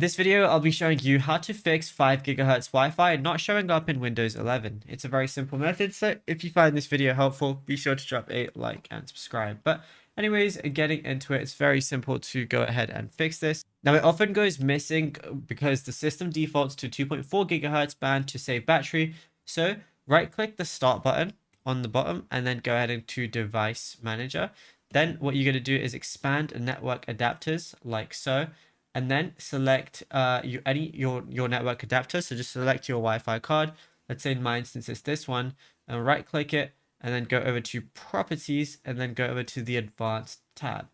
this video, I'll be showing you how to fix 5 GHz Wi-Fi not showing up in Windows 11. It's a very simple method, so if you find this video helpful, be sure to drop a like and subscribe. But anyways, getting into it, it's very simple to go ahead and fix this. Now, it often goes missing because the system defaults to 2.4 GHz band to save battery. So right-click the start button on the bottom and then go ahead into Device Manager. Then what you're going to do is expand network adapters like so. And then select your network adapter. So just select your Wi-Fi card. Let's say in my instance it's this one, and right click it and then go over to properties and then go over to the advanced tab.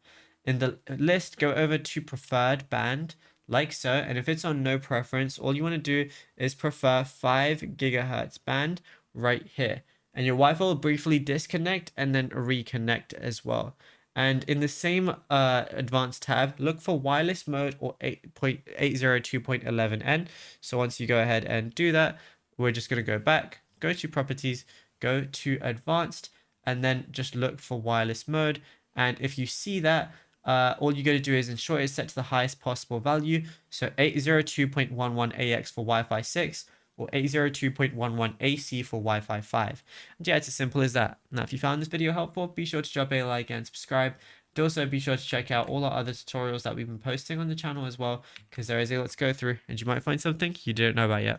In the list, go over to preferred band like so, and if it's on no preference, all you want to do is prefer 5 GHz band right here, and your Wi-Fi will briefly disconnect and then reconnect as well. And in the same advanced tab, look for wireless mode or 8.802.11n. So once you go ahead and do that, we're just going to go back, go to properties, go to advanced, and then just look for wireless mode. And if you see that, all you got to do is ensure it's set to the highest possible value. So 802.11ax for Wi-Fi 6 or 802.11 AC for Wi-Fi 5. And yeah, it's as simple as that. Now, if you found this video helpful, be sure to drop a like and subscribe. And also be sure to check out all our other tutorials that we've been posting on the channel as well, because there is a lot to go through and you might find something you didn't know about yet.